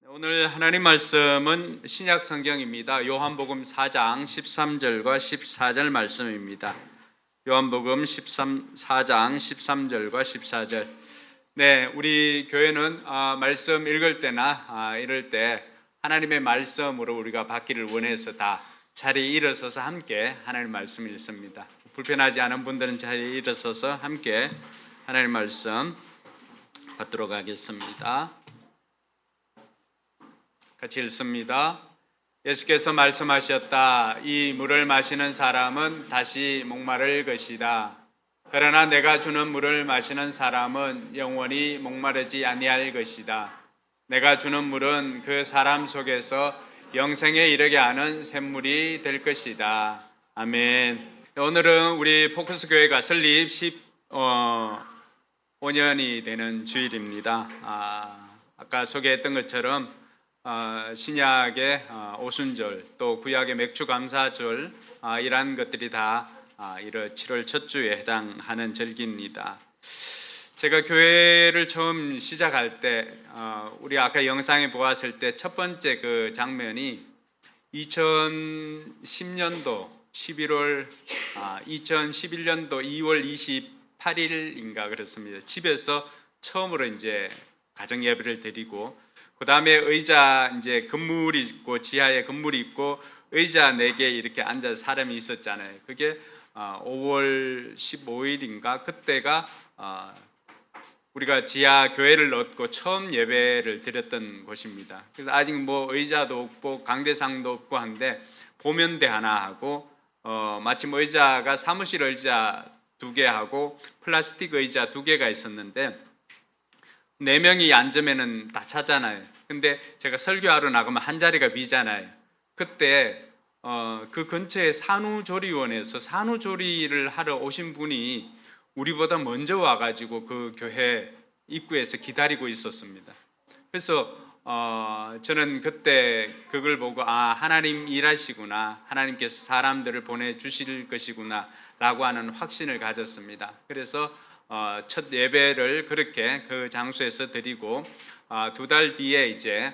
오늘 하나님 말씀은 신약 성경입니다. 요한복음 4장 13절과 14절 말씀입니다. 요한복음 4장 13절과 14절. 네, 우리 교회는 말씀 읽을 때나 이럴 때 하나님의 말씀으로 우리가 받기를 원해서 다 자리에 일어서서 함께 하나님 말씀 읽습니다. 불편하지 않은 분들은 자리에 일어서서 함께 하나님 말씀 받도록 하겠습니다. 같이 읽습니다. 예수께서 말씀하셨다. 이 물을 마시는 사람은 다시 목마를 것이다. 그러나 내가 주는 물을 마시는 사람은 영원히 목마르지 아니할 것이다. 내가 주는 물은 그 사람 속에서 영생에 이르게 하는 샘물이 될 것이다. 아멘. 오늘은 우리 포커스 교회가 설립 15년이 되는 주일입니다. 아까 소개했던 것처럼 신약의 오순절 또 구약의 맥주감사절 이러한 것들이 다 7월 첫 주에 해당하는 절기입니다. 제가 교회를 처음 시작할 때 우리 아까 영상에 보았을 때 첫 번째 그 장면이 2010년도 11월 2011년도 2월 28일인가 그렇습니다. 집에서 처음으로 이제 가정 예배를 드리고 그 다음에 의자 이제 건물이 있고 지하에 건물이 있고 의자 4개 이렇게 앉아 사람이 있었잖아요. 그게 5월 15일인가 그때가 우리가 지하 교회를 얻고 처음 예배를 드렸던 곳입니다. 그래서 아직 뭐 의자도 없고 강대상도 없고 한데 보면대 하나 하고 마침 의자가 사무실 의자 2개 하고 플라스틱 의자 2개가 있었는데 4명이 앉으면은 다 차잖아요. 근데 제가 설교하러 나가면 한 자리가 비잖아요. 그때 그 근처에 산후조리원에서 산후조리를 하러 오신 분이 우리보다 먼저 와가지고 그 교회 입구에서 기다리고 있었습니다. 그래서 저는 그때 그걸 보고 하나님 일하시구나, 하나님께서 사람들을 보내주실 것이구나 라고 하는 확신을 가졌습니다. 그래서 첫 예배를 그렇게 그 장소에서 드리고 2달 뒤에 이제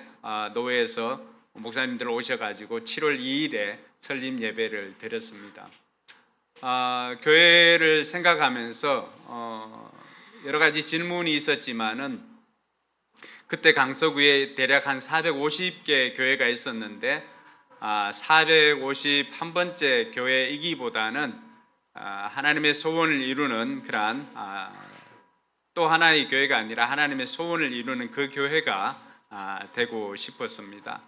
노회에서 목사님들 오셔가지고 7월 2일에 설립 예배를 드렸습니다. 교회를 생각하면서 여러 가지 질문이 있었지만은 그때 강서구에 대략 한 450개 교회가 있었는데 451번째 교회이기보다는 하나님의 소원을 이루는 그러한 또 하나의 교회가 아니라 하나님의 소원을 이루는 그 교회가 되고 싶었습니다.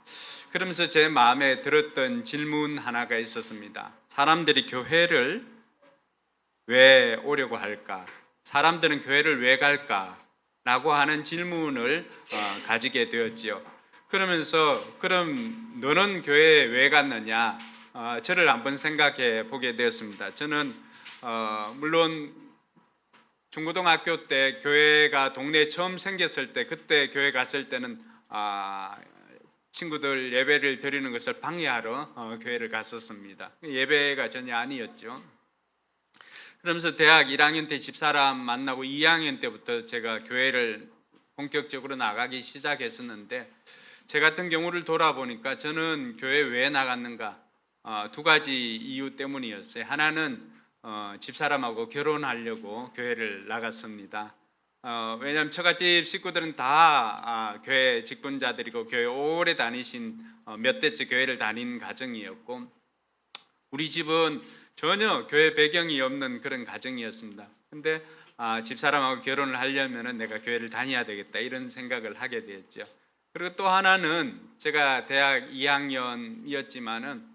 그러면서 제 마음에 들었던 질문 하나가 있었습니다. 사람들이 교회를 왜 오려고 할까? 사람들은 교회를 왜 갈까? 라고 하는 질문을 가지게 되었지요. 그러면서 그럼 너는 교회에 왜 갔느냐? 저를 한번 생각해 보게 되었습니다. 저는 물론 중고등학교 때 교회가 동네에 처음 생겼을 때 그때 교회 갔을 때는 친구들 예배를 드리는 것을 방해하러 교회를 갔었습니다. 예배가 전혀 아니었죠. 그러면서 대학 1학년 때 집사람 만나고 2학년 때부터 제가 교회를 본격적으로 나가기 시작했었는데 제 같은 경우를 돌아보니까 저는 교회 왜 나갔는가 2가지 이유 때문이었어요. 하나는 집사람하고 결혼하려고 교회를 나갔습니다. 왜냐하면 처갓집 식구들은 다 교회 직분자들이고 교회 오래 다니신 몇 대째 교회를 다닌 가정이었고 우리 집은 전혀 교회 배경이 없는 그런 가정이었습니다. 근데 집사람하고 결혼을 하려면 내가 교회를 다녀야 되겠다 이런 생각을 하게 되었죠. 그리고 또 하나는 제가 대학 2학년이었지만은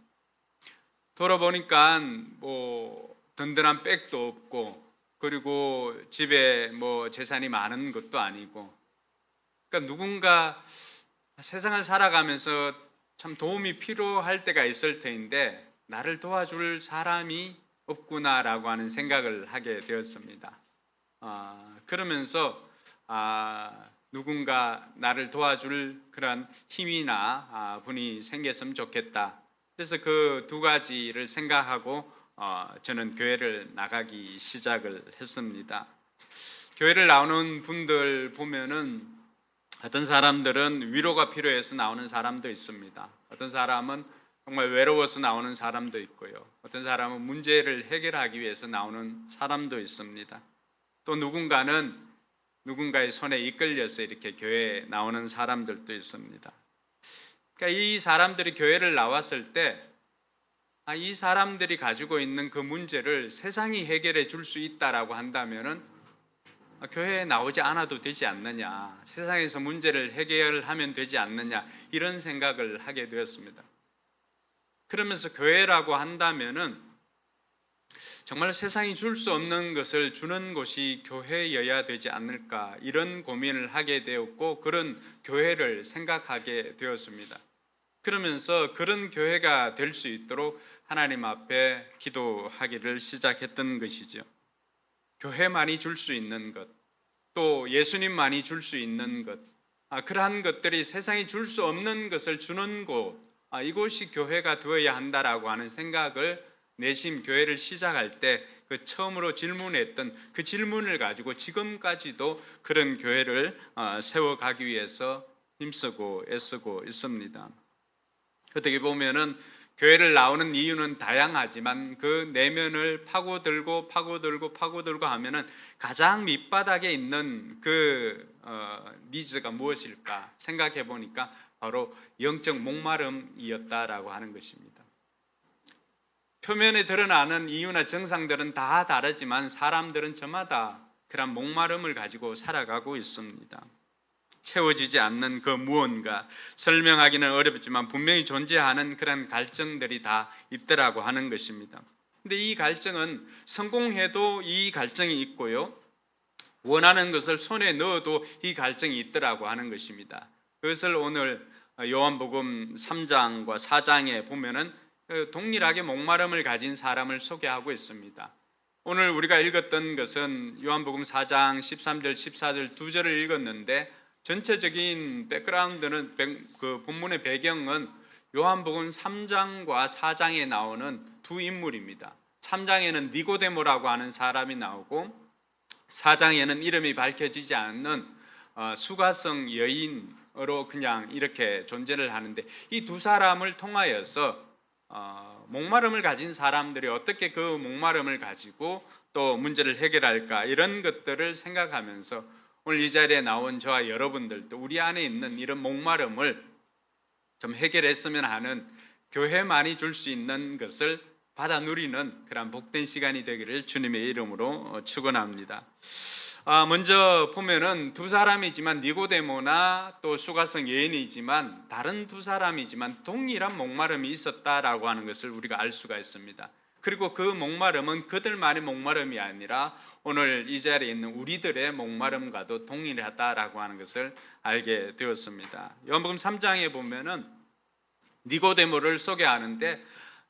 돌아보니까 뭐 든든한 백도 없고 그리고 집에 뭐 재산이 많은 것도 아니고 그러니까 누군가 세상을 살아가면서 참 도움이 필요할 때가 있을 터인데 나를 도와줄 사람이 없구나라고 하는 생각을 하게 되었습니다. 그러면서 누군가 나를 도와줄 그런 힘이나 분이 생겼으면 좋겠다. 그래서 그 2가지를 생각하고 저는 교회를 나가기 시작을 했습니다. 교회를 나오는 분들 보면은 어떤 사람들은 위로가 필요해서 나오는 사람도 있습니다. 어떤 사람은 정말 외로워서 나오는 사람도 있고요. 어떤 사람은 문제를 해결하기 위해서 나오는 사람도 있습니다. 또 누군가는 누군가의 손에 이끌려서 이렇게 교회에 나오는 사람들도 있습니다. 그러니까 이 사람들이 교회를 나왔을 때 이 사람들이 가지고 있는 그 문제를 세상이 해결해 줄 수 있다라고 한다면은 교회에 나오지 않아도 되지 않느냐, 세상에서 문제를 해결하면 되지 않느냐, 이런 생각을 하게 되었습니다. 그러면서 교회라고 한다면은 정말 세상이 줄 수 없는 것을 주는 곳이 교회여야 되지 않을까, 이런 고민을 하게 되었고 그런 교회를 생각하게 되었습니다. 그러면서 그런 교회가 될 수 있도록 하나님 앞에 기도하기를 시작했던 것이죠. 교회만이 줄 수 있는 것, 또 예수님만이 줄 수 있는 것, 그러한 것들이 세상이 줄 수 없는 것을 주는 곳, 이곳이 교회가 되어야 한다라고 하는 생각을 내심 교회를 시작할 때 그 처음으로 질문했던 그 질문을 가지고 지금까지도 그런 교회를 세워가기 위해서 힘쓰고 애쓰고 있습니다. 어떻게 보면은 교회를 나오는 이유는 다양하지만 그 내면을 파고들고 하면은 가장 밑바닥에 있는 그 니즈가 무엇일까 생각해 보니까 바로 영적 목마름이었다라고 하는 것입니다. 표면에 드러나는 이유나 증상들은 다 다르지만 사람들은 저마다 그런 목마름을 가지고 살아가고 있습니다. 채워지지 않는 그 무언가, 설명하기는 어렵지만 분명히 존재하는 그런 갈증들이 다 있더라고 하는 것입니다. 근데 이 갈증은 성공해도 이 갈증이 있고요, 원하는 것을 손에 넣어도 이 갈증이 있더라고 하는 것입니다. 그것을 오늘 요한복음 3장과 4장에 보면은 동일하게 목마름을 가진 사람을 소개하고 있습니다. 오늘 우리가 읽었던 것은 요한복음 4장 13절 14절 두 절을 읽었는데 전체적인 백그라운드는 그 본문의 배경은 요한복음 3장과 4장에 나오는 두 인물입니다. 3장에는 니고데모라고 하는 사람이 나오고 4장에는 이름이 밝혀지지 않는 수가성 여인으로 그냥 이렇게 존재를 하는데 이 두 사람을 통하여서 목마름을 가진 사람들이 어떻게 그 목마름을 가지고 또 문제를 해결할까, 이런 것들을 생각하면서 오늘 이 자리에 나온 저와 여러분들도 우리 안에 있는 이런 목마름을 좀 해결했으면 하는, 교회만이 줄 수 있는 것을 받아 누리는 그런 복된 시간이 되기를 주님의 이름으로 축원합니다. 먼저 보면은 두 사람이지만 니고데모나 또 수가성 여인이지만 다른 두 사람이지만 동일한 목마름이 있었다라고 하는 것을 우리가 알 수가 있습니다. 그리고 그 목마름은 그들만의 목마름이 아니라 오늘 이 자리에 있는 우리들의 목마름과도 동일하다라고 하는 것을 알게 되었습니다. 요한복음 3장에 보면은 니고데모를 소개하는데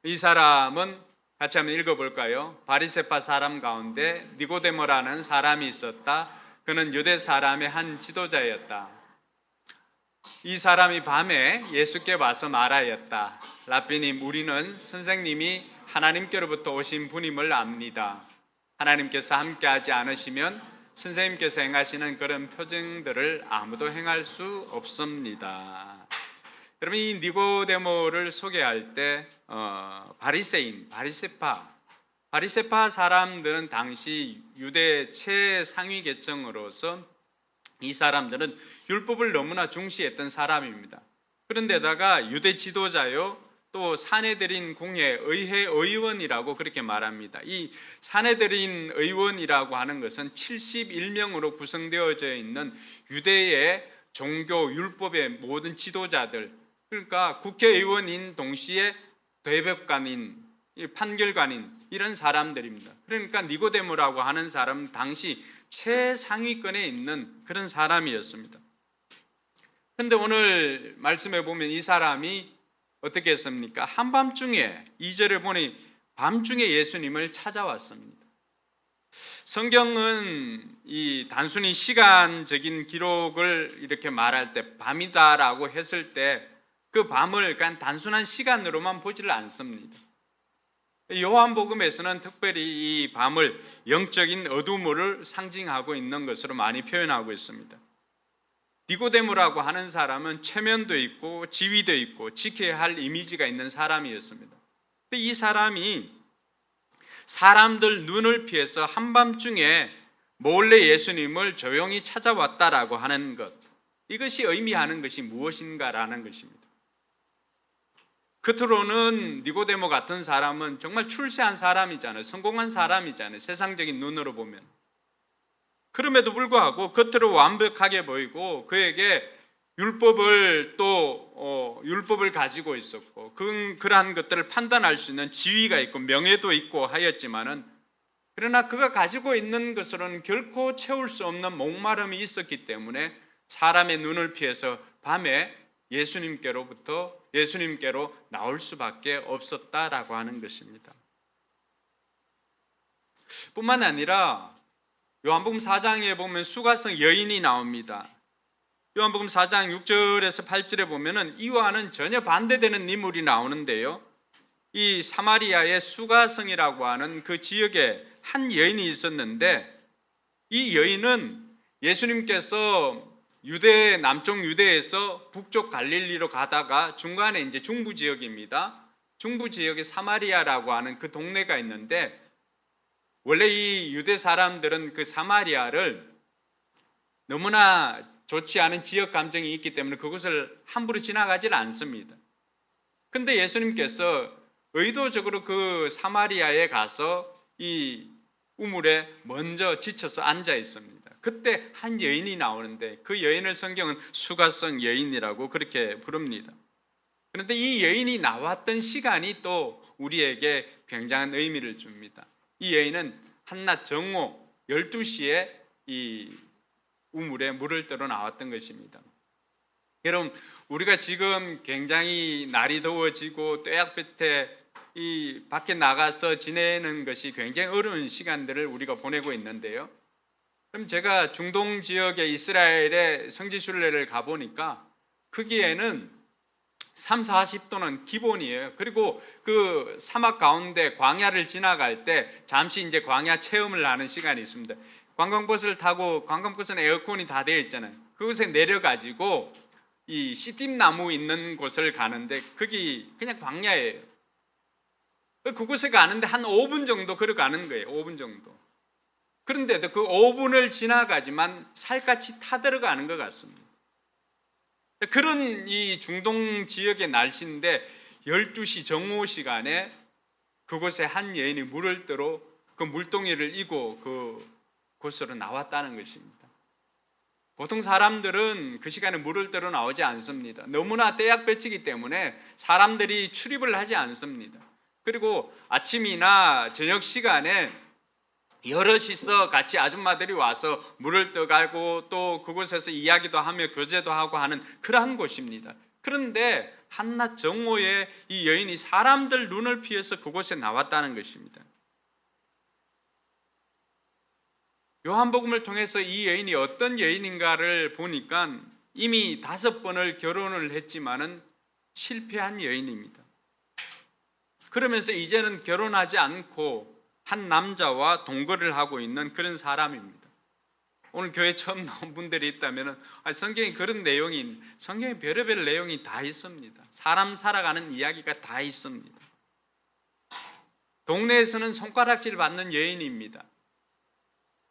이 사람은 같이 한번 읽어볼까요? 바리새파 사람 가운데 니고데모라는 사람이 있었다. 그는 유대 사람의 한 지도자였다. 이 사람이 밤에 예수께 와서 말하였다. 라삐님, 우리는 선생님이 하나님께로부터 오신 분임을 압니다. 하나님께서 함께하지 않으시면 선생님께서 행하시는 그런 표징들을 아무도 행할 수 없습니다. 여러분, 이 니고데모를 소개할 때 바리새인, 바리새파 사람들은 당시 유대 최상위 계층으로서 이 사람들은 율법을 너무나 중시했던 사람입니다. 그런데다가 유대 지도자요, 또 사내들인 공회 의회 의원이라고 그렇게 말합니다. 이 사내들인 의원이라고 하는 것은 71명으로 구성되어져 있는 유대의 종교 율법의 모든 지도자들, 그러니까 국회의원인 동시에 대법관인, 판결관인 이런 사람들입니다. 그러니까 니고데모라고 하는 사람은 당시 최상위권에 있는 그런 사람이었습니다. 그런데 오늘 말씀해 보면 이 사람이 어떻게 했습니까? 한밤중에 2절에 보니 밤중에 예수님을 찾아왔습니다. 성경은 이 단순히 시간적인 기록을 이렇게 말할 때 밤이다라고 했을 때 그 밤을 그냥 단순한 시간으로만 보지를 않습니다. 요한복음에서는 특별히 이 밤을 영적인 어둠을 상징하고 있는 것으로 많이 표현하고 있습니다. 니고데모라고 하는 사람은 체면도 있고 지위도 있고 지켜야 할 이미지가 있는 사람이었습니다. 근데 이 사람이 사람들 눈을 피해서 한밤중에 몰래 예수님을 조용히 찾아왔다라고 하는 것, 이것이 의미하는 것이 무엇인가라는 것입니다. 겉으로는 니고데모 같은 사람은 정말 출세한 사람이잖아요. 성공한 사람이잖아요. 세상적인 눈으로 보면. 그럼에도 불구하고 겉으로 완벽하게 보이고 그에게 율법을 율법을 가지고 있었고 그러한 것들을 판단할 수 있는 지위가 있고 명예도 있고 하였지만은, 그러나 그가 가지고 있는 것으로는 결코 채울 수 없는 목마름이 있었기 때문에 사람의 눈을 피해서 밤에 예수님께로 나올 수밖에 없었다라고 하는 것입니다. 뿐만 아니라 요한복음 4장에 보면 수가성 여인이 나옵니다. 요한복음 4장 6절에서 8절에 보면은 이와는 전혀 반대되는 인물이 나오는데요. 이 사마리아의 수가성이라고 하는 그 지역에 한 여인이 있었는데, 이 여인은 예수님께서 남쪽 유대에서 북쪽 갈릴리로 가다가 중간에 이제 중부 지역입니다. 중부 지역에 사마리아라고 하는 그 동네가 있는데, 원래 이 유대 사람들은 그 사마리아를 너무나 좋지 않은 지역 감정이 있기 때문에 그것을 함부로 지나가질 않습니다. 근데 예수님께서 의도적으로 그 사마리아에 가서 이 우물에 먼저 지쳐서 앉아 있습니다. 그때 한 여인이 나오는데 그 여인을 성경은 수가성 여인이라고 그렇게 부릅니다. 그런데 이 여인이 나왔던 시간이 또 우리에게 굉장한 의미를 줍니다. 이 여인은 한낮 정오 12시에 이 우물에 물을 떠러 나왔던 것입니다. 여러분, 우리가 지금 굉장히 날이 더워지고 떼약볕에 이 밖에 나가서 지내는 것이 굉장히 어려운 시간들을 우리가 보내고 있는데요. 그럼 제가 중동 지역의 이스라엘의 성지순례를 가보니까 거기에는 3, 40도는 기본이에요. 그리고 그 사막 가운데 광야를 지나갈 때 잠시 이제 광야 체험을 하는 시간이 있습니다. 관광버스를 타고, 관광버스는 에어컨이 다 되어 있잖아요. 그곳에 내려가지고 이 씨띠나무 있는 곳을 가는데 거기 그냥 광야예요. 그곳에 가는데 한 5분 정도 걸어가는 거예요. 5분 정도. 그런데도 그 5분을 지나가지만 살갗이 타들어가는 것 같습니다. 그런 이 중동 지역의 날씨인데 12시 정오 시간에 그곳에 한 여인이 물을 떠러 그 물동이를 이고 그 곳으로 나왔다는 것입니다. 보통 사람들은 그 시간에 물을 떠러 나오지 않습니다. 너무나 떼약볕이기 때문에 사람들이 출입을 하지 않습니다. 그리고 아침이나 저녁 시간에 여럿이서 같이 아줌마들이 와서 물을 떠가고 또 그곳에서 이야기도 하며 교제도 하고 하는 그러한 곳입니다. 그런데 한낮 정오에 이 여인이 사람들 눈을 피해서 그곳에 나왔다는 것입니다. 요한복음을 통해서 이 여인이 어떤 여인인가를 보니까 이미 5번을 결혼을 했지만은 실패한 여인입니다. 그러면서 이제는 결혼하지 않고 한 남자와 동거를 하고 있는 그런 사람입니다. 오늘 교회 처음 나온 분들이 있다면 성경에 그런 내용이, 성경에 별의별 내용이 다 있습니다. 사람 살아가는 이야기가 다 있습니다. 동네에서는 손가락질 받는 여인입니다.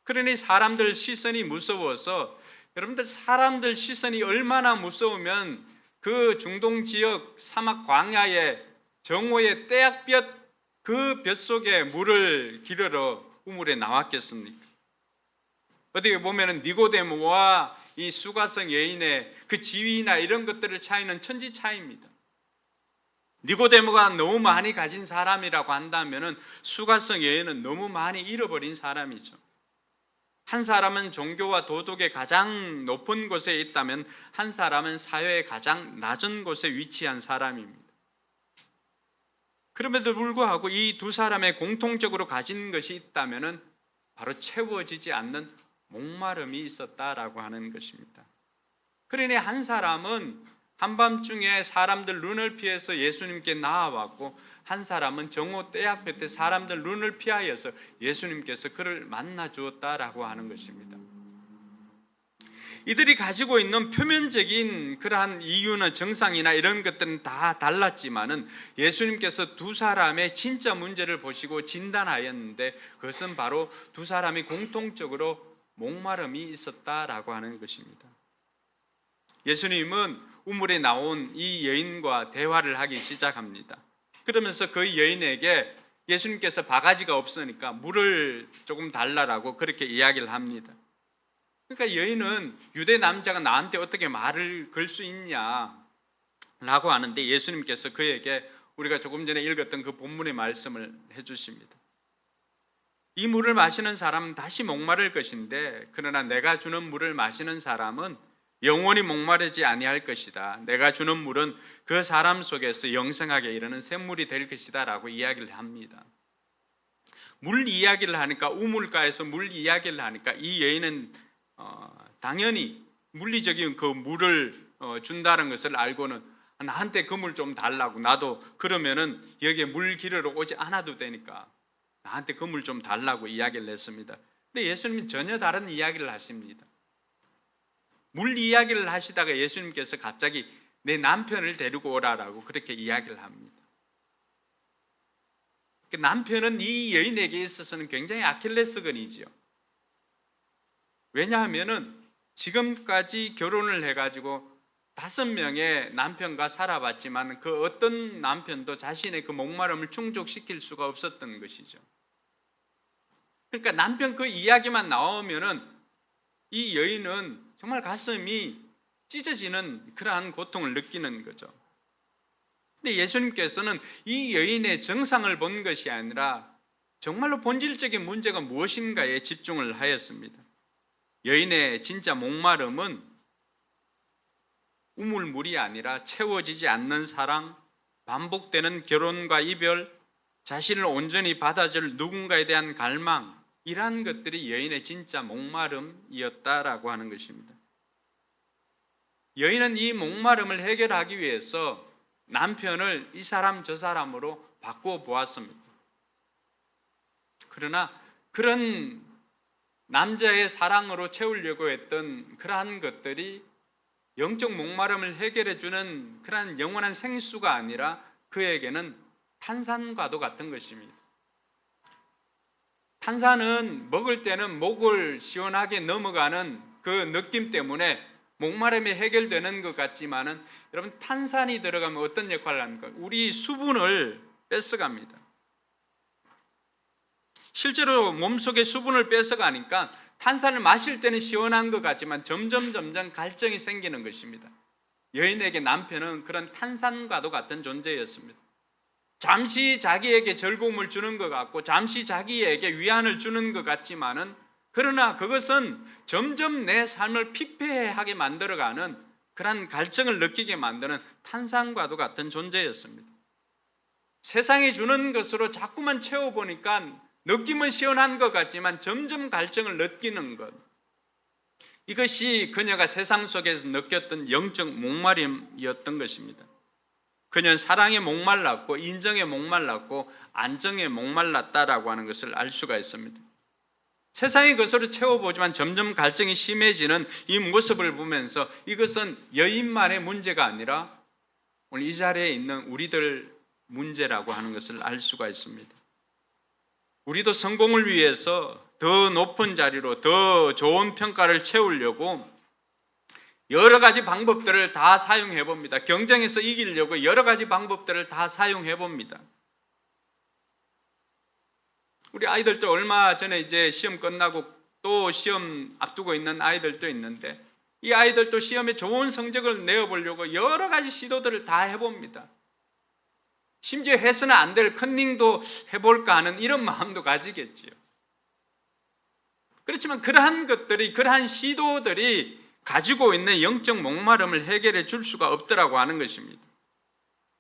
그러니 사람들 시선이 무서워서, 여러분들 사람들 시선이 얼마나 무서우면 그 중동 지역 사막 광야의 정오의 떼약볕 그 볕 속에 물을 기르러 우물에 나왔겠습니까? 어떻게 보면 니고데모와 이 수가성 여인의 그 지위나 이런 것들을 차이는 천지 차이입니다. 니고데모가 너무 많이 가진 사람이라고 한다면 수가성 여인은 너무 많이 잃어버린 사람이죠. 한 사람은 종교와 도덕의 가장 높은 곳에 있다면 한 사람은 사회의 가장 낮은 곳에 위치한 사람입니다. 그럼에도 불구하고 이 두 사람의 공통적으로 가진 것이 있다면 바로 채워지지 않는 목마름이 있었다라고 하는 것입니다. 그러니 한 사람은 한밤중에 사람들 눈을 피해서 예수님께 나아왔고, 한 사람은 정오 떼약볕에 사람들 눈을 피하여서 예수님께서 그를 만나 주었다라고 하는 것입니다. 이들이 가지고 있는 표면적인 그러한 이유나 정상이나 이런 것들은 다 달랐지만은 예수님께서 두 사람의 진짜 문제를 보시고 진단하였는데 그것은 바로 두 사람이 공통적으로 목마름이 있었다라고 하는 것입니다. 예수님은 우물에 나온 이 여인과 대화를 하기 시작합니다. 그러면서 그 여인에게 예수님께서 바가지가 없으니까 물을 조금 달라라고 그렇게 이야기를 합니다. 그러니까 여인은 유대 남자가 나한테 어떻게 말을 걸 수 있냐라고 하는데 예수님께서 그에게 우리가 조금 전에 읽었던 그 본문의 말씀을 해주십니다. 이 물을 마시는 사람은 다시 목마를 것인데 그러나 내가 주는 물을 마시는 사람은 영원히 목마르지 아니할 것이다. 내가 주는 물은 그 사람 속에서 영생하게 이르는 샘물이 될 것이다 라고 이야기를 합니다. 물 이야기를 하니까 우물가에서 물 이야기를 하니까 이 여인은 당연히 물리적인 그 물을 준다는 것을 알고는 나한테 그 물 좀 달라고 나도 그러면은 여기에 물 기르러 오지 않아도 되니까 나한테 그 물 좀 달라고 이야기를 했습니다. 근데 예수님은 전혀 다른 이야기를 하십니다. 물 이야기를 하시다가 예수님께서 갑자기 내 남편을 데리고 오라라고 그렇게 이야기를 합니다. 남편은 이 여인에게 있어서는 굉장히 아킬레스건이죠. 왜냐하면은 지금까지 결혼을 해가지고 5명의 남편과 살아봤지만 그 어떤 남편도 자신의 그 목마름을 충족시킬 수가 없었던 것이죠. 그러니까 남편 그 이야기만 나오면은 이 여인은 정말 가슴이 찢어지는 그러한 고통을 느끼는 거죠. 근데 예수님께서는 이 여인의 정상을 본 것이 아니라 정말로 본질적인 문제가 무엇인가에 집중을 하였습니다. 여인의 진짜 목마름은 우물물이 아니라 채워지지 않는 사랑, 반복되는 결혼과 이별, 자신을 온전히 받아줄 누군가에 대한 갈망, 이러한 것들이 여인의 진짜 목마름이었다라고 하는 것입니다. 여인은 이 목마름을 해결하기 위해서 남편을 이 사람 저 사람으로 바꾸어 보았습니다. 그러나 그런 남자의 사랑으로 채우려고 했던 그러한 것들이 영적 목마름을 해결해 주는 그러한 영원한 생수가 아니라 그에게는 탄산과도 같은 것입니다. 탄산은 먹을 때는 목을 시원하게 넘어가는 그 느낌 때문에 목마름이 해결되는 것 같지만은 여러분 탄산이 들어가면 어떤 역할을 합니까? 우리 수분을 뺏어갑니다. 실제로 몸속에 수분을 뺏어가니까 탄산을 마실 때는 시원한 것 같지만 점점 갈증이 생기는 것입니다. 여인에게 남편은 그런 탄산과도 같은 존재였습니다. 잠시 자기에게 즐거움을 주는 것 같고 잠시 자기에게 위안을 주는 것 같지만은 그러나 그것은 점점 내 삶을 피폐하게 만들어가는 그런 갈증을 느끼게 만드는 탄산과도 같은 존재였습니다. 세상이 주는 것으로 자꾸만 채워보니까 느낌은 시원한 것 같지만 점점 갈증을 느끼는 것, 이것이 그녀가 세상 속에서 느꼈던 영적 목마름이었던 것입니다. 그녀는 사랑에 목말랐고 인정에 목말랐고 안정에 목말랐다라고 하는 것을 알 수가 있습니다. 세상의 것으로 채워보지만 점점 갈증이 심해지는 이 모습을 보면서 이것은 여인만의 문제가 아니라 오늘 이 자리에 있는 우리들 문제라고 하는 것을 알 수가 있습니다. 우리도 성공을 위해서 더 높은 자리로 더 좋은 평가를 채우려고 여러 가지 방법들을 다 사용해 봅니다. 경쟁에서 이기려고 여러 가지 방법들을 다 사용해 봅니다. 우리 아이들도 얼마 전에 이제 시험 끝나고 또 시험 앞두고 있는 아이들도 있는데 이 아이들도 시험에 좋은 성적을 내어보려고 여러 가지 시도들을 다 해봅니다. 심지어 해서는 안 될 컨닝도 해볼까 하는 이런 마음도 가지겠지요. 그렇지만 그러한 것들이, 그러한 시도들이 가지고 있는 영적 목마름을 해결해 줄 수가 없더라고 하는 것입니다.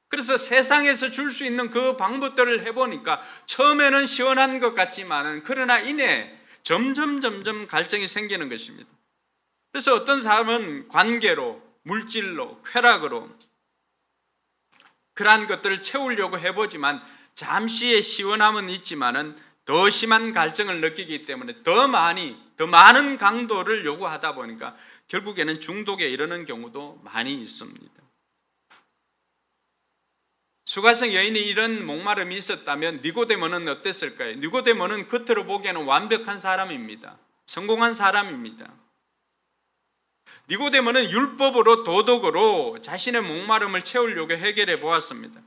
그래서 세상에서 줄 수 있는 그 방법들을 해보니까 처음에는 시원한 것 같지만은 그러나 이내 점점 갈증이 생기는 것입니다. 그래서 어떤 사람은 관계로, 물질로, 쾌락으로 그러한 것들을 채우려고 해보지만 잠시의 시원함은 있지만은 더 심한 갈증을 느끼기 때문에 더 많은 강도를 요구하다 보니까 결국에는 중독에 이르는 경우도 많이 있습니다. 수가성 여인이 이런 목마름이 있었다면 니고데모는 어땠을까요? 니고데모는 겉으로 보기에는 완벽한 사람입니다. 성공한 사람입니다. 니고데모는 율법으로 도덕으로 자신의 목마름을 채우려고 해결해 보았습니다.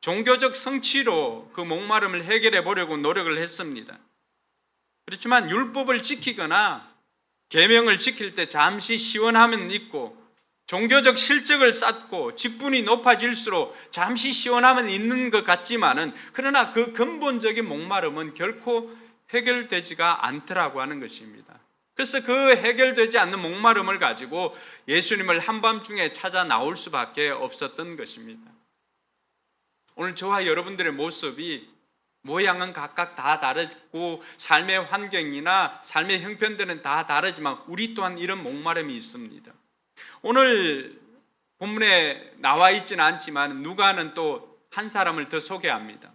종교적 성취로 그 목마름을 해결해 보려고 노력을 했습니다. 그렇지만 율법을 지키거나 계명을 지킬 때 잠시 시원함은 있고 종교적 실적을 쌓고 직분이 높아질수록 잠시 시원함은 있는 것 같지만은 그러나 그 근본적인 목마름은 결코 해결되지가 않더라고 하는 것입니다. 그래서 그 해결되지 않는 목마름을 가지고 예수님을 한밤중에 찾아 나올 수밖에 없었던 것입니다. 오늘 저와 여러분들의 모습이 모양은 각각 다 다르고 삶의 환경이나 삶의 형편들은 다 다르지만 우리 또한 이런 목마름이 있습니다. 오늘 본문에 나와 있지는 않지만 누가는 또 한 사람을 더 소개합니다.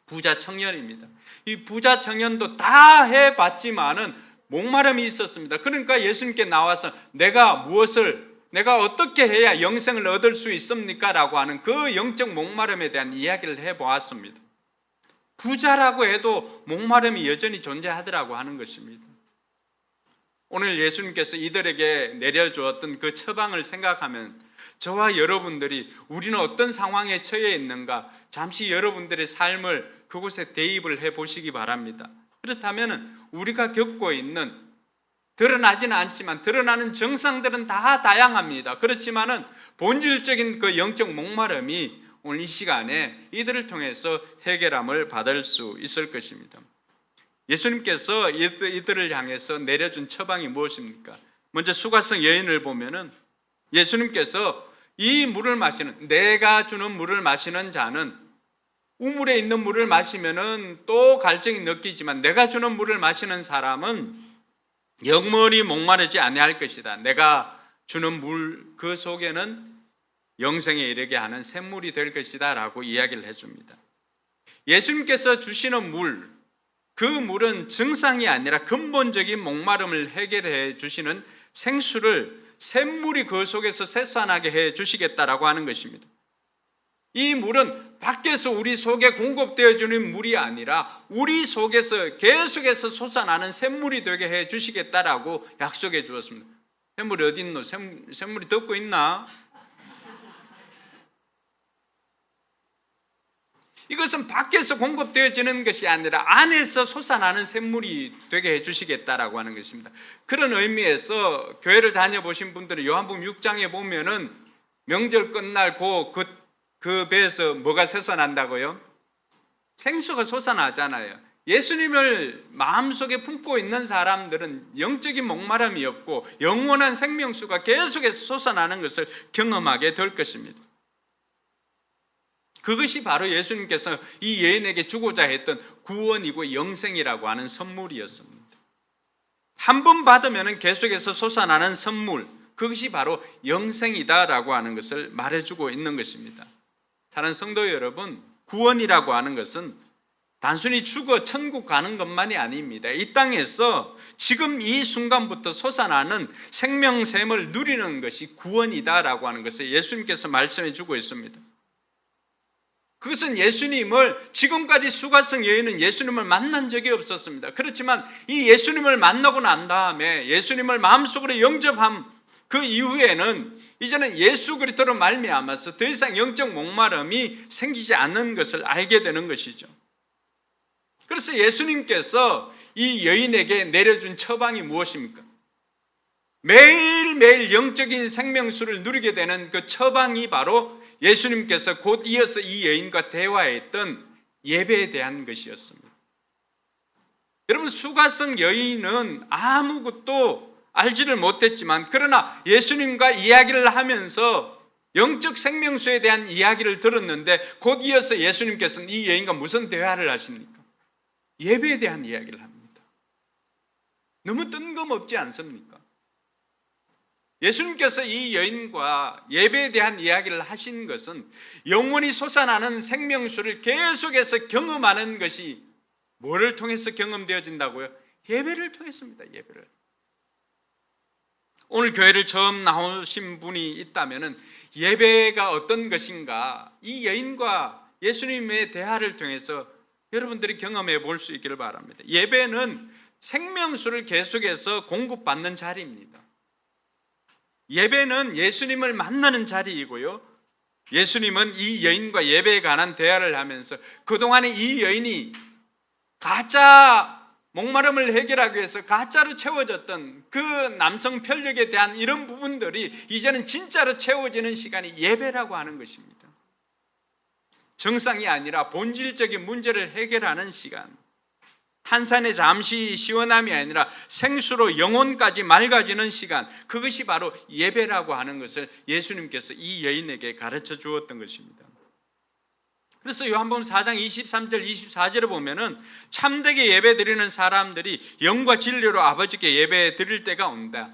부자 청년입니다. 이 부자 청년도 다 해봤지만은 목마름이 있었습니다. 그러니까 예수님께 나와서 내가 어떻게 해야 영생을 얻을 수 있습니까? 라고 하는 그 영적 목마름에 대한 이야기를 해보았습니다. 부자라고 해도 목마름이 여전히 존재하더라고 하는 것입니다. 오늘 예수님께서 이들에게 내려주었던 그 처방을 생각하면 저와 여러분들이 우리는 어떤 상황에 처해 있는가 잠시 여러분들의 삶을 그곳에 대입을 해보시기 바랍니다. 그렇다면 우리가 겪고 있는 드러나지는 않지만 드러나는 증상들은 다 다양합니다. 그렇지만은 본질적인 그 영적 목마름이 오늘 이 시간에 이들을 통해서 해결함을 받을 수 있을 것입니다. 예수님께서 이들을 향해서 내려준 처방이 무엇입니까? 먼저 수가성 여인을 보면은 예수님께서 이 물을 마시는, 내가 주는 물을 마시는 자는 우물에 있는 물을 마시면은 또 갈증이 느끼지만 내가 주는 물을 마시는 사람은 영원히 목마르지 아니할 것이다. 내가 주는 물 그 속에는 영생에 이르게 하는 샘물이 될 것이다 라고 이야기를 해줍니다. 예수님께서 주시는 물, 그 물은 증상이 아니라 근본적인 목마름을 해결해 주시는 생수를 샘물이 그 속에서 샘솟게 해 주시겠다라고 하는 것입니다. 이 물은 밖에서 우리 속에 공급되어 주는 물이 아니라 우리 속에서 계속해서 솟아나는 샘물이 되게 해 주시겠다라고 약속해 주었습니다. 샘물이 어디 있노? 샘물이 덮고 있나? 이것은 밖에서 공급되어지는 것이 아니라 안에서 솟아나는 샘물이 되게 해주시겠다라고 하는 것입니다. 그런 의미에서 교회를 다녀보신 분들은 요한복음 6장에 보면은 명절 끝날 그 배에서 뭐가 솟아난다고요? 생수가 솟아나잖아요. 예수님을 마음속에 품고 있는 사람들은 영적인 목마름이 없고 영원한 생명수가 계속해서 솟아나는 것을 경험하게 될 것입니다. 그것이 바로 예수님께서 이 여인에게 주고자 했던 구원이고 영생이라고 하는 선물이었습니다. 한 번 받으면 계속해서 솟아나는 선물, 그것이 바로 영생이다라고 하는 것을 말해주고 있는 것입니다. 사랑하는 성도 여러분, 구원이라고 하는 것은 단순히 죽어 천국 가는 것만이 아닙니다. 이 땅에서 지금 이 순간부터 솟아나는 생명샘을 누리는 것이 구원이다라고 하는 것을 예수님께서 말씀해 주고 있습니다. 그것은 예수님을, 지금까지 수가성 여인은 예수님을 만난 적이 없었습니다. 그렇지만 이 예수님을 만나고 난 다음에 예수님을 마음속으로 영접한 그 이후에는 이제는 예수 그리스도로 말미암아서 더 이상 영적 목마름이 생기지 않는 것을 알게 되는 것이죠. 그래서 예수님께서 이 여인에게 내려준 처방이 무엇입니까? 매일매일 영적인 생명수를 누리게 되는 그 처방이 바로 예수님께서 곧 이어서 이 여인과 대화했던 예배에 대한 것이었습니다. 여러분, 수가성 여인은 아무것도 알지를 못했지만 그러나 예수님과 이야기를 하면서 영적 생명수에 대한 이야기를 들었는데 곧 이어서 예수님께서는 이 여인과 무슨 대화를 하십니까? 예배에 대한 이야기를 합니다. 너무 뜬금없지 않습니까? 예수님께서 이 여인과 예배에 대한 이야기를 하신 것은 영원히 솟아나는 생명수를 계속해서 경험하는 것이 뭐를 통해서 경험되어진다고요? 예배를 통했습니다. 예배를. 오늘 교회를 처음 나오신 분이 있다면 예배가 어떤 것인가, 이 여인과 예수님의 대화를 통해서 여러분들이 경험해 볼 수 있기를 바랍니다. 예배는 생명수를 계속해서 공급받는 자리입니다. 예배는 예수님을 만나는 자리이고요, 예수님은 이 여인과 예배에 관한 대화를 하면서 그동안에 이 여인이 가짜 목마름을 해결하기 위해서 가짜로 채워졌던 그 남성 편력에 대한 이런 부분들이 이제는 진짜로 채워지는 시간이 예배라고 하는 것입니다. 정상이 아니라 본질적인 문제를 해결하는 시간, 탄산의 잠시 시원함이 아니라 생수로 영혼까지 맑아지는 시간, 그것이 바로 예배라고 하는 것을 예수님께서 이 여인에게 가르쳐 주었던 것입니다. 그래서 요한복음 4장 23절 24절을 보면은 참되게 예배 드리는 사람들이 영과 진리로 아버지께 예배 드릴 때가 온다.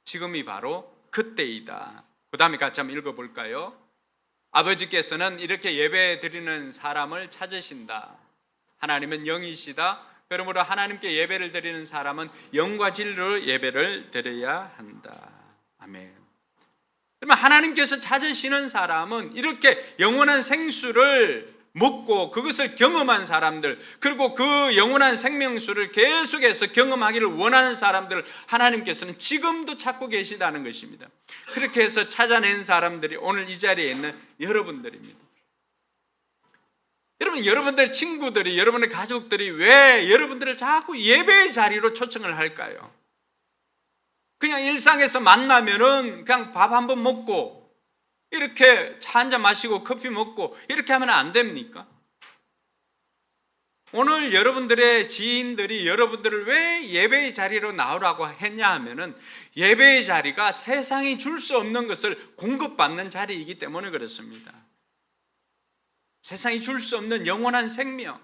지금이 바로 그때이다. 그 다음에 같이 한번 읽어볼까요? 아버지께서는 이렇게 예배 드리는 사람을 찾으신다. 하나님은 영이시다. 그러므로 하나님께 예배를 드리는 사람은 영과 진리로 예배를 드려야 한다. 아멘. 그러면 하나님께서 찾으시는 사람은 이렇게 영원한 생수를 먹고 그것을 경험한 사람들, 그리고 그 영원한 생명수를 계속해서 경험하기를 원하는 사람들을 하나님께서는 지금도 찾고 계시다는 것입니다. 그렇게 해서 찾아낸 사람들이 오늘 이 자리에 있는 여러분들입니다. 여러분, 여러분들의 친구들이, 여러분의 가족들이 왜 여러분들을 자꾸 예배의 자리로 초청을 할까요? 그냥 일상에서 만나면은 그냥 밥 한번 먹고 이렇게 차 한잔 마시고 커피 먹고 이렇게 하면 안 됩니까? 오늘 여러분들의 지인들이 여러분들을 왜 예배의 자리로 나오라고 했냐 하면은 예배의 자리가 세상이 줄 수 없는 것을 공급받는 자리이기 때문에 그렇습니다. 세상이 줄 수 없는 영원한 생명,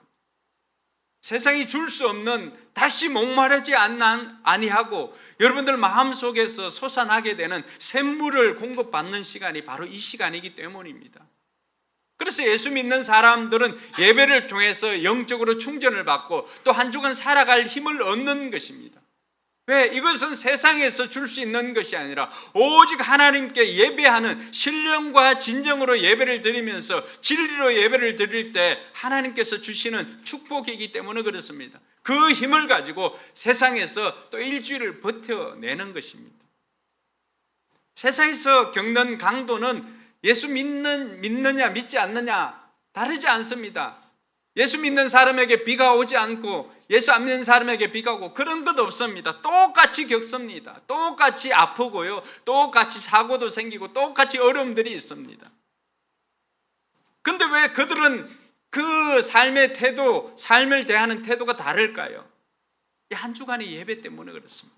세상이 줄 수 없는 다시 목마르지 아니하고 여러분들 마음속에서 솟아나게 되는 샘물을 공급받는 시간이 바로 이 시간이기 때문입니다. 그래서 예수 믿는 사람들은 예배를 통해서 영적으로 충전을 받고 또 한 주간 살아갈 힘을 얻는 것입니다. 왜? 이것은 세상에서 줄 수 있는 것이 아니라 오직 하나님께 예배하는 신령과 진정으로 예배를 드리면서 진리로 예배를 드릴 때 하나님께서 주시는 축복이기 때문에 그렇습니다. 그 힘을 가지고 세상에서 또 일주일을 버텨내는 것입니다. 세상에서 겪는 강도는 예수 믿느냐 믿지 않느냐 다르지 않습니다. 예수 믿는 사람에게 비가 오지 않고 예수 안 믿는 사람에게 비가 오고 그런 것 없습니다. 똑같이 겪습니다. 똑같이 아프고요, 똑같이 사고도 생기고 똑같이 어려움들이 있습니다. 근데 왜 그들은 그 삶의 태도, 삶을 대하는 태도가 다를까요? 이 한 주간의 예배 때문에 그렇습니다.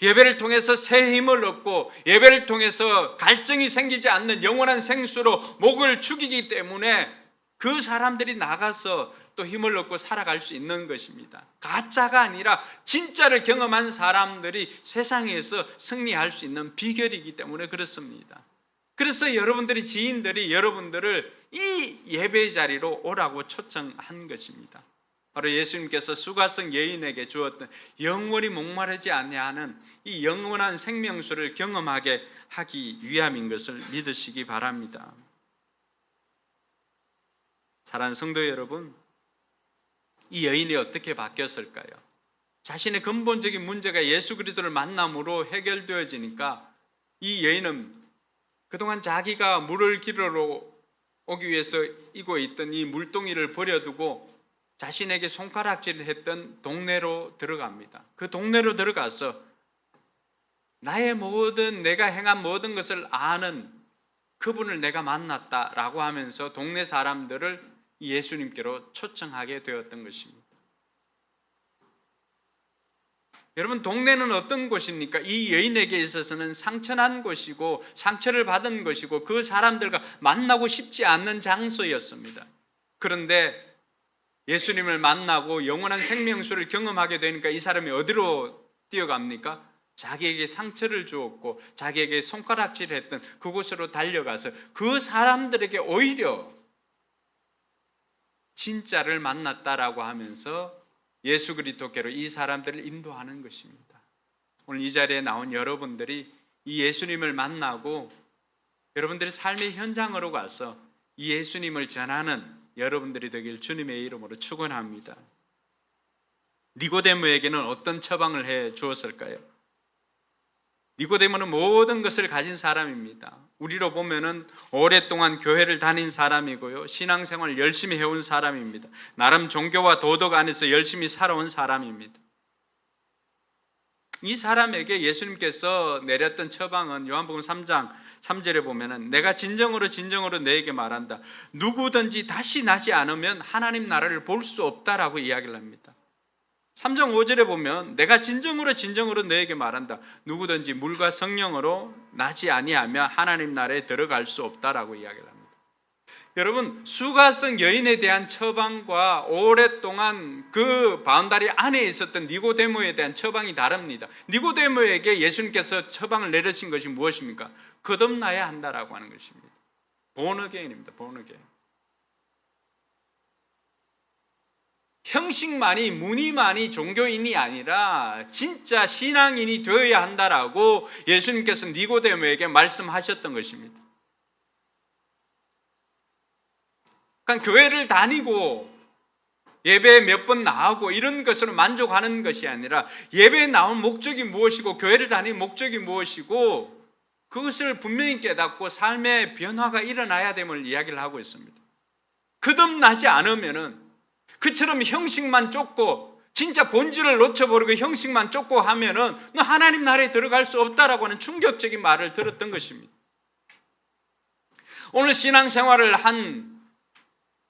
예배를 통해서 새 힘을 얻고 예배를 통해서 갈증이 생기지 않는 영원한 생수로 목을 축이기 때문에 그 사람들이 나가서 또 힘을 얻고 살아갈 수 있는 것입니다. 가짜가 아니라 진짜를 경험한 사람들이 세상에서 승리할 수 있는 비결이기 때문에 그렇습니다. 그래서 여러분들이 지인들이 여러분들을 이 예배 자리로 오라고 초청한 것입니다. 바로 예수님께서 수가성 여인에게 주었던 영원히 목마르지 아니하는 이 영원한 생명수를 경험하게 하기 위함인 것을 믿으시기 바랍니다. 사랑하는 성도 여러분, 이 여인이 어떻게 바뀌었을까요? 자신의 근본적인 문제가 예수 그리스도를 만남으로 해결되어지니까 이 여인은 그동안 자기가 물을 기르러 오기 위해서 이고 있던 이 물동이를 버려두고 자신에게 손가락질을 했던 동네로 들어갑니다. 그 동네로 들어가서 나의 모든 내가 행한 모든 것을 아는 그분을 내가 만났다라고 하면서 동네 사람들을 예수님께로 초청하게 되었던 것입니다. 여러분, 동네는 어떤 곳입니까? 이 여인에게 있어서는 상처난 곳이고 상처를 받은 곳이고 그 사람들과 만나고 싶지 않는 장소였습니다. 그런데 예수님을 만나고 영원한 생명수를 경험하게 되니까 이 사람이 어디로 뛰어갑니까? 자기에게 상처를 주었고 자기에게 손가락질을 했던 그곳으로 달려가서 그 사람들에게 오히려 진짜를 만났다라고 하면서 예수 그리스도께로 이 사람들을 인도하는 것입니다. 오늘 이 자리에 나온 여러분들이 이 예수님을 만나고 여러분들의 삶의 현장으로 가서 이 예수님을 전하는 여러분들이 되길 주님의 이름으로 축원합니다. 니고데모에게는 어떤 처방을 해 주었을까요? 니고데모는 모든 것을 가진 사람입니다. 우리로 보면은 오랫동안 교회를 다닌 사람이고요, 신앙생활을 열심히 해온 사람입니다. 나름 종교와 도덕 안에서 열심히 살아온 사람입니다. 이 사람에게 예수님께서 내렸던 처방은 요한복음 3장 3절에 보면은 내가 진정으로 너에게 말한다. 누구든지 다시 나지 않으면 하나님 나라를 볼 수 없다라고 이야기를 합니다. 3장 5절에 보면 내가 진정으로 너에게 말한다. 누구든지 물과 성령으로 나지 아니하면 하나님 나라에 들어갈 수 없다라고 이야기를 합니다. 여러분, 수가성 여인에 대한 처방과 오랫동안 그 바운다리 안에 있었던 니고데모에 대한 처방이 다릅니다. 니고데모에게 예수님께서 처방을 내리신 것이 무엇입니까? 거듭나야 한다라고 하는 것입니다. 본어게인입니다. 본어게인. 형식만이, 무늬만이 종교인이 아니라 진짜 신앙인이 되어야 한다라고 예수님께서 니고데모에게 말씀하셨던 것입니다. 그러니까 교회를 다니고 예배에 몇 번 나오고 이런 것으로 만족하는 것이 아니라 예배에 나온 목적이 무엇이고 교회를 다니는 목적이 무엇이고 그것을 분명히 깨닫고 삶의 변화가 일어나야 됨을 이야기를 하고 있습니다. 거듭나지 않으면은 그처럼 형식만 쫓고 진짜 본질을 놓쳐버리고 형식만 쫓고 하면은 너 하나님 나라에 들어갈 수 없다라고 하는 충격적인 말을 들었던 것입니다. 오늘 신앙생활을 한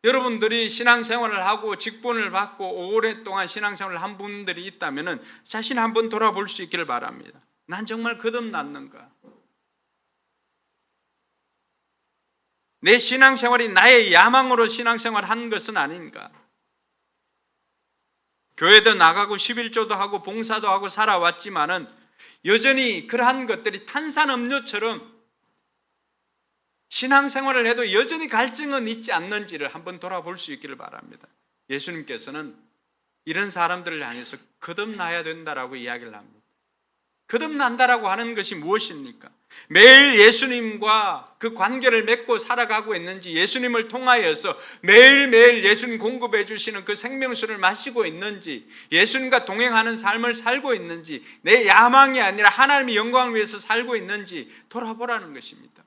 여러분들이 신앙생활을 하고 직분을 받고 오랫동안 신앙생활을 한 분들이 있다면 자신 한번 돌아볼 수 있기를 바랍니다. 난 정말 거듭났는가? 내 신앙생활이 나의 야망으로 신앙생활을 한 것은 아닌가? 교회도 나가고 11조도 하고 봉사도 하고 살아왔지만은 여전히 그러한 것들이 탄산음료처럼 신앙생활을 해도 여전히 갈증은 있지 않는지를 한번 돌아볼 수 있기를 바랍니다. 예수님께서는 이런 사람들을 향해서 거듭나야 된다라고 이야기를 합니다. 거듭난다라고 하는 것이 무엇입니까? 매일 예수님과 그 관계를 맺고 살아가고 있는지, 예수님을 통하여서 매일매일 예수님 공급해 주시는 그 생명수를 마시고 있는지, 예수님과 동행하는 삶을 살고 있는지, 내 야망이 아니라 하나님의 영광을 위해서 살고 있는지 돌아보라는 것입니다.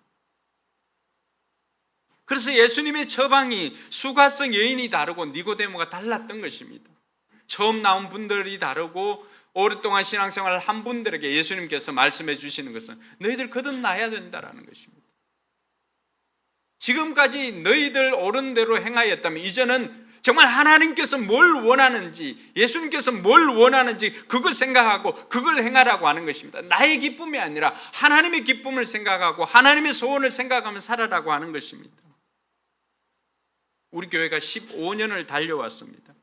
그래서 예수님의 처방이 수가성 여인이 다르고 니고데모가 달랐던 것입니다. 처음 나온 분들이 다르고 오랫동안 신앙생활을 한 분들에게 예수님께서 말씀해 주시는 것은 너희들 거듭나야 된다라는 것입니다. 지금까지 너희들 옳은 대로 행하였다면 이제는 정말 하나님께서 뭘 원하는지, 예수님께서 뭘 원하는지 그걸 생각하고 그걸 행하라고 하는 것입니다. 나의 기쁨이 아니라 하나님의 기쁨을 생각하고 하나님의 소원을 생각하며 살아라고 하는 것입니다. 우리 교회가 15년을 달려왔습니다.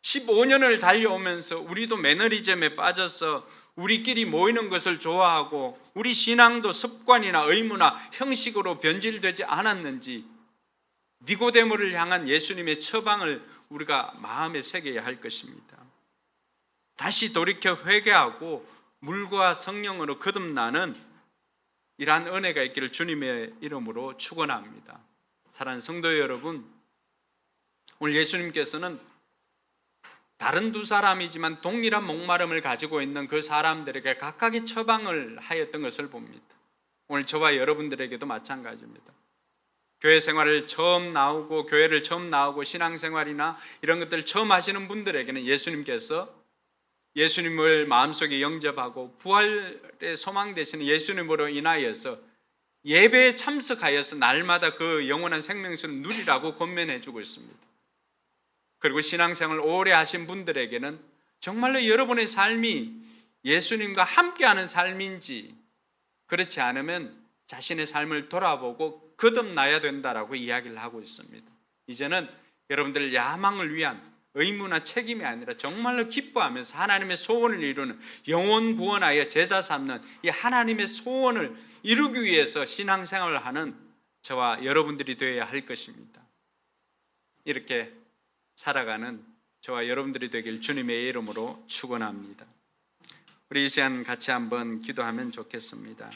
15년을 달려오면서 우리도 매너리즘에 빠져서 우리끼리 모이는 것을 좋아하고 우리 신앙도 습관이나 의무나 형식으로 변질되지 않았는지 니고데모를 향한 예수님의 처방을 우리가 마음에 새겨야 할 것입니다. 다시 돌이켜 회개하고 물과 성령으로 거듭나는 이러한 은혜가 있기를 주님의 이름으로 축원합니다. 사랑하는 성도 여러분, 오늘 예수님께서는 다른 두 사람이지만 동일한 목마름을 가지고 있는 그 사람들에게 각각의 처방을 하였던 것을 봅니다. 오늘 저와 여러분들에게도 마찬가지입니다. 교회 생활을 처음 나오고 교회를 처음 나오고 신앙생활이나 이런 것들을 처음 하시는 분들에게는 예수님께서 예수님을 마음속에 영접하고 부활의 소망 되시는 예수님으로 인하여서 예배에 참석하여서 날마다 그 영원한 생명수를 누리라고 권면해 주고 있습니다. 그리고 신앙생활을 오래 하신 분들에게는 정말로 여러분의 삶이 예수님과 함께하는 삶인지 그렇지 않으면 자신의 삶을 돌아보고 거듭나야 된다라고 이야기를 하고 있습니다. 이제는 여러분들 야망을 위한 의무나 책임이 아니라 정말로 기뻐하면서 하나님의 소원을 이루는 영혼 구원하여 제자 삼는 이 하나님의 소원을 이루기 위해서 신앙생활을 하는 저와 여러분들이 되어야 할 것입니다. 이렇게 살아가는 저와 여러분들이 되길 주님의 이름으로 축원합니다. 우리 이 시간 같이 한번 기도하면 좋겠습니다.